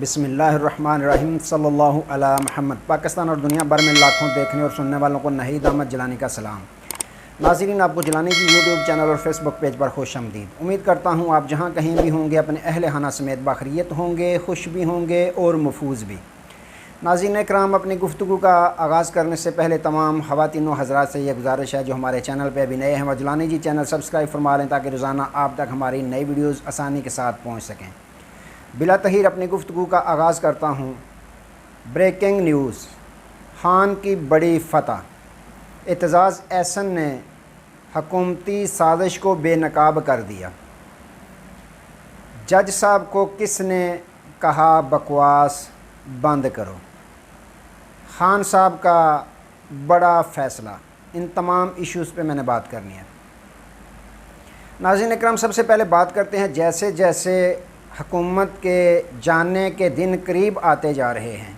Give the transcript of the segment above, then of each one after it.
बिस्मिल्लाहिर्रहमानिर्रहीम सल्लल्लाहु अला मुहम्मद। पाकिस्तान और दुनिया भर में लाखों देखने और सुनने वालों को नहीद अहमद जिलानी का सलाम। नाज़रीन, आपको जिलानी की यूट्यूब चैनल और फेसबुक पेज पर खुश आमदीद। उम्मीद करता हूँ आप जहाँ कहीं भी होंगे अपने अहल खाना समेत बाखरियत होंगे, खुश भी होंगे और महफूज भी। नाज़रीन इकराम, अपनी गुफ्तगू का आगाज़ करने से पहले तमाम ख़वातीन हज़रात से यह गुजारिश है जो हमारे चैनल पर अभी नए हैं वह जिलानी जी चैनल सब्सक्राइब फरमा लें ताकि रोज़ाना आप तक हमारी नई वीडियोज़ आसानी के साथ पहुँच सकें। बिला तहीर अपनी गुफ्तगू का आगाज़ करता हूँ। ब्रेकिंग न्यूज़, खान की बड़ी फतह। एतजाज़ एहसन ने हकूमती साजिश को बेनकाब कर दिया। जज साहब को किसने कहा बकवास बंद करो। खान साहब का बड़ा फ़ैसला। इन तमाम इश्यूज़ पे मैंने बात करनी है। नाज़रीन इकराम, सबसे पहले बात करते हैं जैसे जैसे हुकूमत के जानने के दिन करीब आते जा रहे हैं,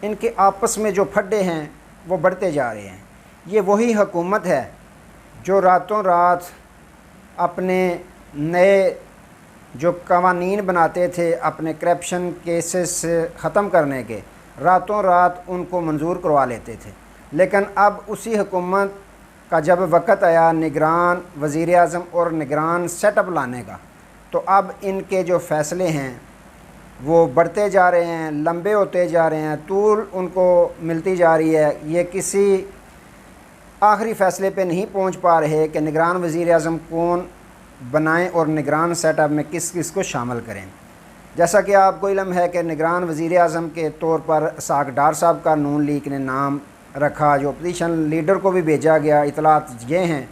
इनके आपस में जो फड्डे हैं वो बढ़ते जा रहे हैं। ये वही हुकूमत है जो रातों रात अपने नए जो कवानीन बनाते थे अपने करप्शन केसेस ख़त्म करने के, रातों रात उनको मंजूर करवा लेते थे। लेकिन अब उसी हुकूमत का जब वक़्त आया निगरान वज़ीर आज़म और निगरान सेटअप लाने का, तो अब इनके जो फ़ैसले हैं वो बढ़ते जा रहे हैं, लंबे होते जा रहे हैं, तूल उनको मिलती जा रही है। ये किसी आखिरी फ़ैसले पे नहीं पहुंच पा रहे कि निगरान वज़ीर आज़म कौन बनाएं और निगरान सेटअप में किस किस को शामिल करें। जैसा कि आपको इल्म है कि निगरान वज़ीर आज़म के तौर पर इसाक डार साहब का नून लीग ने नाम रखा, जो अपोजिशन लीडर को भी भेजा गया। इतलात ये हैं,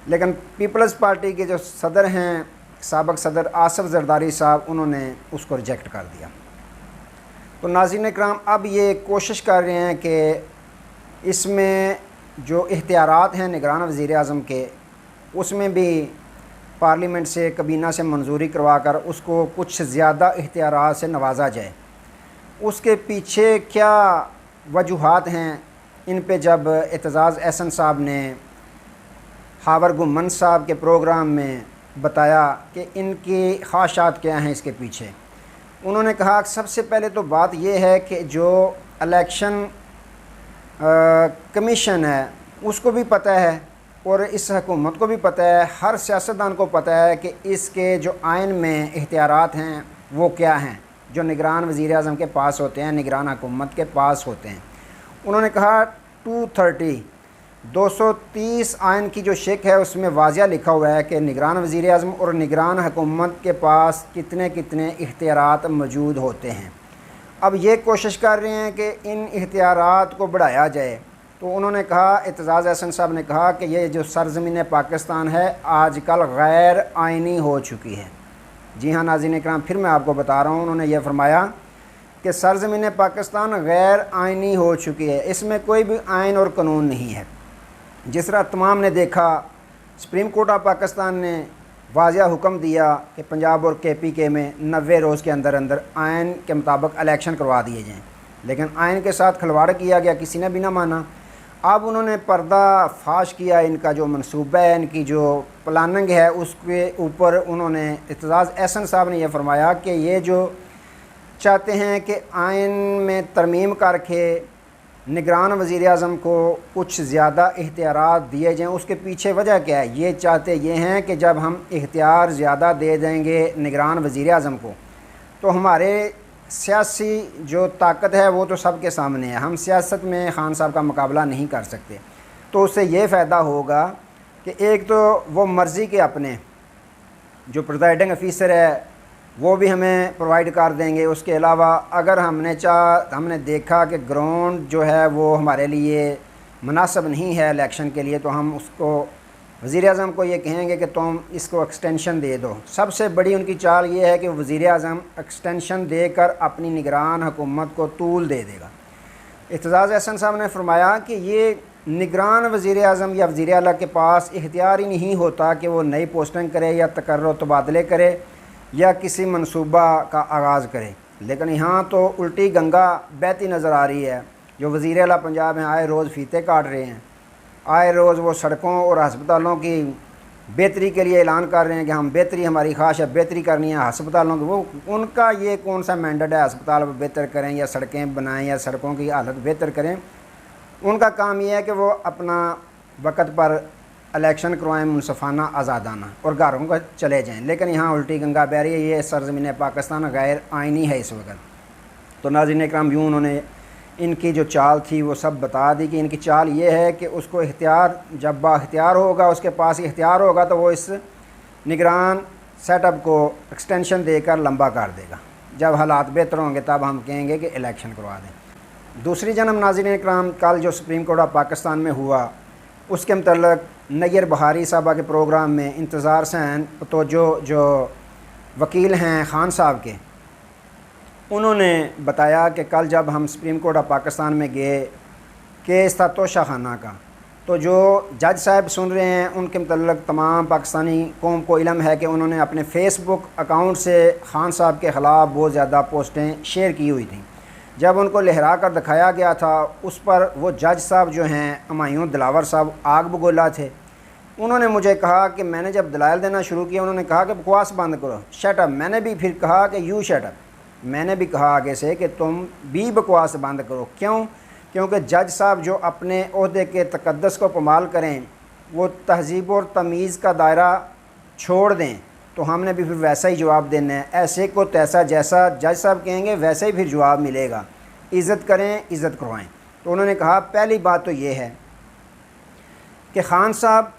लेकिन पीपल्स पार्टी के जो सदर हैं साबिक़ सदर आसिफ ज़रदारी साहब, उन्होंने उसको रिजेक्ट कर दिया। तो नाज़रीन इकराम, अब ये कोशिश कर रहे हैं कि इसमें जो इख्तियारात हैं निगरान वज़ीर आज़म के, उसमें भी पार्लियामेंट से कबीना से मंजूरी करवा कर उसको कुछ ज़्यादा इख्तियारात से नवाजा जाए। उसके पीछे क्या वजूहात हैं, इन पे जब एतजाज़ एहसन साहब ने हावर गुम्मन साहब के प्रोग्राम में बताया कि इनकी ख्वाहिशात क्या हैं इसके पीछे, उन्होंने कहा कि सबसे पहले तो बात यह है कि जो इलेक्शन कमीशन है उसको भी पता है और इस हुकूमत को भी पता है, हर सियासतदान को पता है कि इसके जो आइन में इख्तियारात हैं वो क्या हैं जो निगरान वज़ीर आज़म के पास होते हैं, निगरान हुकूमत के पास होते हैं। उन्होंने कहा 230 आइन की जो शेक है उसमें वाज़िया लिखा हुआ है कि निगरान वज़ीर आज़म और निगरान हुकूमत के पास कितने कितने इख्तियारात मौजूद होते हैं। अब ये कोशिश कर रहे हैं कि इन इख्तियारात को बढ़ाया जाए। तो उन्होंने कहा, एतजाज़ एहसन साहब ने कहा कि ये जो सरज़मीन पाकिस्तान है आजकल गैर आइनी हो चुकी है। जी हाँ नाज़रीन इकराम, फिर मैं आपको बता रहा हूँ, उन्होंने ये फरमाया कि सरज़मीन पाकिस्तान गैर आइनी हो चुकी है, इसमें कोई भी आइन और कानून नहीं है। जिस तरह तमाम ने देखा, सुप्रीम कोर्ट ऑफ पाकिस्तान ने वाज़िया हुक्म दिया कि पंजाब और KPK में 90 रोज़ के अंदर अंदर आइन के मुताबिक इलेक्शन करवा दिए जाएँ, लेकिन आइन के साथ खिलवाड़ किया गया, किसी ने भी ना माना। अब उन्होंने पर्दा फाश किया, इनका जो मनसूबा है, इनकी जो प्लानिंग है, उसके ऊपर उन्होंने एतजाज़ एहसन साहब ने यह फरमाया कि ये जो चाहते हैं कि आइन में तरमीम करके निगरान वज़ीर आज़म को कुछ ज़्यादा इख्तियारात दिए जाएँ, उसके पीछे वजह क्या है। ये चाहते ये हैं कि जब हम इख्तियार ज़्यादा दे देंगे निगरान वज़ीर आज़म को तो हमारे सियासी जो ताकत है वो तो सबके सामने है, हम सियासत में खान साहब का मुकाबला नहीं कर सकते। तो उससे ये फ़ायदा होगा कि एक तो वो मर्ज़ी के अपने जो प्रिजाइडिंग ऑफिसर है वो भी हमें प्रोवाइड कर देंगे। उसके अलावा अगर हमने देखा कि ग्राउंड जो है वो हमारे लिए मुनासिब नहीं है इलेक्शन के लिए, तो हम उसको वज़ीर आज़म को ये कहेंगे कि तुम इसको एक्सटेंशन दे दो। सबसे बड़ी उनकी चाल ये है कि वज़ीर आज़म एक्सटेंशन देकर अपनी निगरान हुकूमत को तूल दे देगा। एतजाज़ एहसन साहब ने फरमाया कि ये निगरान वज़ीर आज़म या वज़ीर आला के पास इख्तियार ही नहीं होता कि वो नई पोस्टिंग करे या तकर्रो तबादले करे या किसी मनसूबा का आगाज़ करे, लेकिन यहाँ तो उल्टी गंगा बहती नज़र आ रही है। जो वज़ीर आला पंजाब हैं आए रोज़ फीते काट रहे हैं, आए रोज़ वो सड़कों और हस्पतालों की बेहतरी के लिए ऐलान कर रहे हैं कि हम बेहतरी, हमारी ख्वाहिश है बेहतरी करनी है हस्पतालों की। वो उनका ये कौन सा मैंडेट है हस्पताल बेहतर करें या सड़कें बनाएं या सड़कों की हालत बेहतर करें। उनका काम ये है कि वो अपना वक्त पर इलेक्शन करवाएं मुनसफ़ाना आज़ादाना और घरों को चले जाएं। लेकिन यहाँ उल्टी गंगा बह रही है। ये सरज़मीन पाकिस्तान गैर आइनी है इस वक्त। तो नाज़रीन इकराम, यूँ उन्होंने इनकी जो चाल थी वो सब बता दी कि इनकी चाल ये है कि उसको इख्तियार, जब बाख्तियार होगा, उसके पास इख्तियार होगा तो वो इस निगरान सेटअप को एक्सटेंशन देकर लंबा कर देगा। जब हालात बेहतर होंगे तब हम कहेंगे कि इलेक्शन करवा दें। दूसरी जन्म नाज़रीन इकराम, कल जो सुप्रीम कोर्ट ऑफ पाकिस्तान में हुआ उसके मतलब नैयर बहारी साहबा के प्रोग्राम में इंतज़ार सहन तो जो वकील हैं खान साहब के, उन्होंने बताया कि कल जब हम सुप्रीम कोर्ट ऑफ पाकिस्तान में गए, केस था तोशा खाना का, तो जो जज साहब सुन रहे हैं उनके मतलब तमाम पाकिस्तानी कौम को इल्म है कि उन्होंने अपने फ़ेसबुक अकाउंट से खान साहब के ख़िलाफ़ बहुत ज़्यादा पोस्टें शेयर की हुई थी। जब उनको लहरा कर दिखाया गया था उस पर वो जज साहब जो हैं हुमायूं दिलावर साहब आग बगोला थे। उन्होंने मुझे कहा कि मैंने जब दलाइल देना शुरू किया उन्होंने कहा कि बकवास बंद करो, शटअप। मैंने भी फिर कहा कि यू शटअप। मैंने भी कहा आगे से कि तुम भी बकवास बंद करो। क्यों? क्योंकि जज साहब जो अपने ओहदे के तकद्दस को पमाल करें, वो तहज़ीब और तमीज़ का दायरा छोड़ दें, तो हमने भी फिर वैसा ही जवाब देना है। ऐसे को तैसा, जैसा जज साहब कहेंगे वैसे ही फिर जवाब मिलेगा। इज़्ज़त करें, इज़्ज़त करवाएं। तो उन्होंने कहा पहली बात तो ये है कि खान साहब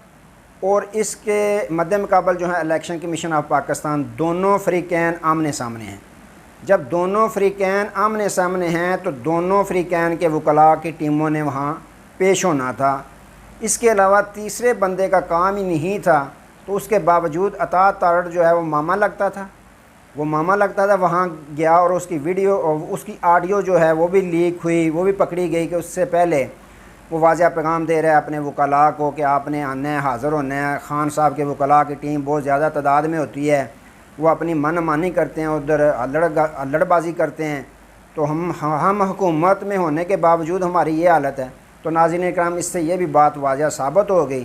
और इसके मद्दे मुकाबल जो है इलेक्शन कमीशन ऑफ पाकिस्तान, दोनों फ़रीक़ैन आमने सामने हैं। जब दोनों फ़रीक़ैन आमने सामने हैं तो दोनों फ़रीक़ैन के वकला की टीमों ने वहाँ पेश होना था। इसके अलावा तीसरे बंदे का काम ही नहीं था, तो उसके बावजूद अता तारड़ जो है वो मामा लगता था। वहाँ गया और उसकी वीडियो और उसकी ऑडियो जो है वो भी लीक हुई, वो भी पकड़ी गई कि उससे पहले वो वाज़ेह पैगाम दे रहा है अपने वकला को कि आपने आना है, हाज़िर होना है। ख़ान साहब के वकला की टीम बहुत ज़्यादा तादाद में होती है, वो अपनी मनमानी करते हैं, उधर अल्लड़बाजी करते हैं। तो हम हुकूमत में होने के बावजूद हमारी ये हालत है। तो नाज़रीन इकराम, इससे ये भी बात वाज़ेह साबित हो गई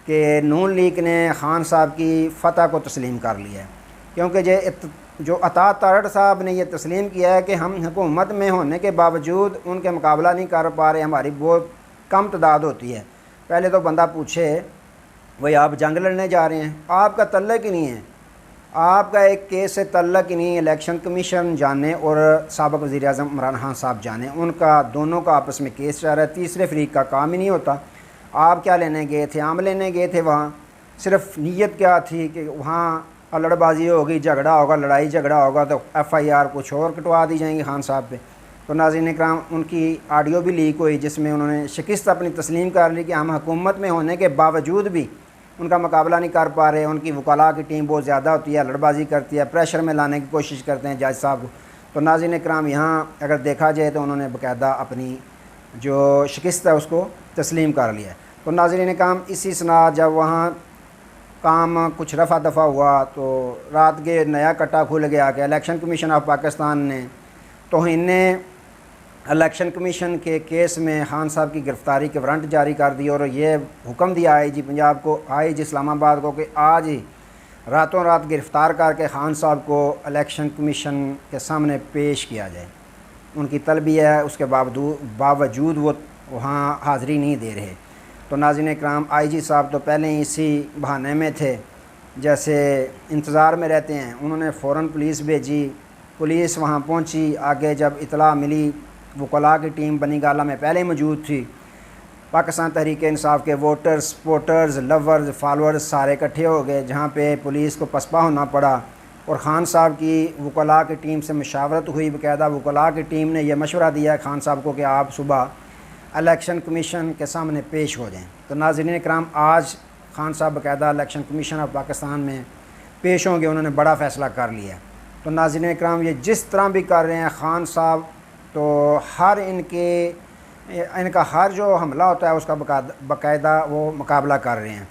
कि नून लीग ने खान साहब की फ़तह को तस्लीम कर लिया है। क्योंकि जो अता तारड़ साहब ने यह तस्लीम किया है कि हम हुकूमत में होने के बावजूद उनके मुकाबला नहीं कर पा रहे, हमारी बहुत कम तादाद होती है। पहले तो बंदा पूछे भाई आप जंग लड़ने जा रहे हैं, आपका तल्लक ही नहीं है, आपका एक केस से तल्लक ही नहीं। इलेक्शन कमीशन जाने और साबिक़ वज़ीर-ए-आज़म इमरान खान साहब जाने, उनका दोनों का आपस में केस चल रहा है। तीसरे फरीक का काम ही नहीं होता। आप क्या लेने गए थे? आम लेने गए थे। वहाँ सिर्फ नीयत क्या थी कि वहाँ अल्लड़बाजी होगी, झगड़ा होगा, लड़ाई झगड़ा होगा तो FIR कुछ और कटवा दी जाएंगी खान साहब पे। तो नाज़रीन इकराम, उनकी ऑडियो भी लीक हुई जिसमें उन्होंने शिकस्त अपनी तस्लीम कर ली कि हम हुकूमत में होने के बावजूद भी उनका मुकाबला नहीं कर पा रहे। उनकी वकला की टीम बहुत ज़्यादा होती है, लड़बाजी करती है, प्रेशर में लाने की कोशिश करते हैं जज साहब को। तो नाज़रीन इकराम, यहाँ अगर देखा जाए तो उन्होंने बाकायदा अपनी जो शिकस्त है उसको तस्लीम कर लिया। तो नाज़रीन इकराम, इसी सना जब वहाँ काम कुछ रफ़ा दफ़ा हुआ तो रात के नया कट्टा खुल गया कि इलेक्शन कमीशन ऑफ पाकिस्तान ने तौहीन इलेक्शन कमीशन के केस में खान साहब की गिरफ़्तारी के वारंट जारी कर दिए और ये हुक्म दिया IG पंजाब को, IG इस्लामाबाद को कि आज ही रातों रात गिरफ़्तार करके खान साहब को इलेक्शन कमीशन के सामने पेश किया जाए। उनकी तलबी है, उसके बावजूद वो वहाँ हाज़िरी नहीं दे रहे। तो नाज़रीन इकराम, IG साहब तो पहले ही इसी बहाने में थे, जैसे इंतज़ार में रहते हैं। उन्होंने फ़ौरन पुलिस भेजी, पुलिस वहाँ पहुँची। आगे जब इतला मिली, वकला की टीम बनी गाला में पहले मौजूद थी। पाकिस्तान तहरीक इंसाफ के वोटर्स, सपोर्टर्स, लवर्स, फॉलोअर्स सारे इकट्ठे हो गए, जहाँ पे पुलिस को पसपा होना पड़ा। और ख़ान साहब की वकला की टीम से मशावरत हुई। बाकायदा वकला की टीम ने यह मशवरा दिया खान साहब को कि आप सुबह इलेक्शन कमीशन के सामने पेश हो जाएँ। तो नाज़रीन इकराम, आज खान साहब बाकायदा इलेक्शन कमीशन ऑफ पाकिस्तान में पेश होंगे। उन्होंने बड़ा फ़ैसला कर लिया। तो नाज़रीन इकराम, ये जिस तरह भी कर रहे हैं खान साहब, तो हर इनका हर जो हमला होता है उसका बाकायदा वो मुकाबला कर रहे हैं।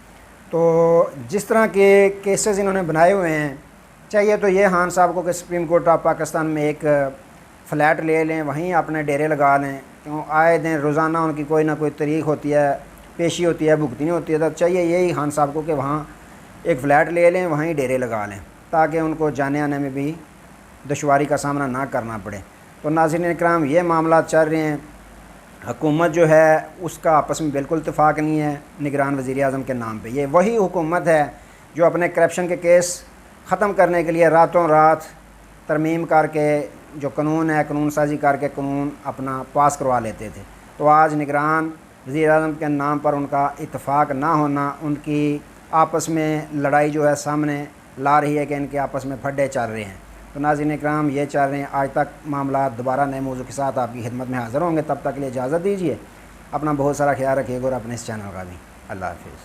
तो जिस तरह के केसेस इन्होंने बनाए हुए हैं, चाहिए तो ये खान साहब को कि सुप्रीम कोर्ट ऑफ पाकिस्तान में एक फ़्लैट ले लें, वहीं अपने डेरे लगा लें। क्यों आए दिन रोज़ाना उनकी कोई ना कोई तारीख होती है, पेशी होती है, भुगतनी होती है। तो चाहिए यही खान साहब को कि वहाँ एक फ़्लैट ले लें, वहीं डेरे लगा लें, ताकि उनको जाने आने में भी दुश्वारी का सामना ना करना पड़े। तो नाज़रीन इकराम, ये मामला चल रहे हैं। हुकूमत जो है उसका आपस में बिल्कुल इत्तेफाक नहीं है निगरान वज़ीर-ए-आज़म के नाम पे। ये वही हुकूमत है जो अपने करप्शन के केस ख़त्म करने के लिए रातों रात तरमीम करके जो कानून है, कानून साजी करके कानून अपना पास करवा लेते थे। तो आज निगरान वज़ीर-ए-आज़म के नाम पर उनका इत्तेफाक ना होना, उनकी आपस में लड़ाई जो है सामने ला रही है कि इनके आपस में फड्डे चल रहे हैं। तो नाज़रीन इकराम, ये चल रहे हैं। आज तक मामला दोबारा नए मौजू के साथ आपकी खिदमत में हाज़िर होंगे। तब तक के लिए इजाज़त दीजिए। अपना बहुत सारा ख्याल रखिएगा और अपने इस चैनल का भी। अल्लाह हाफ़िज़।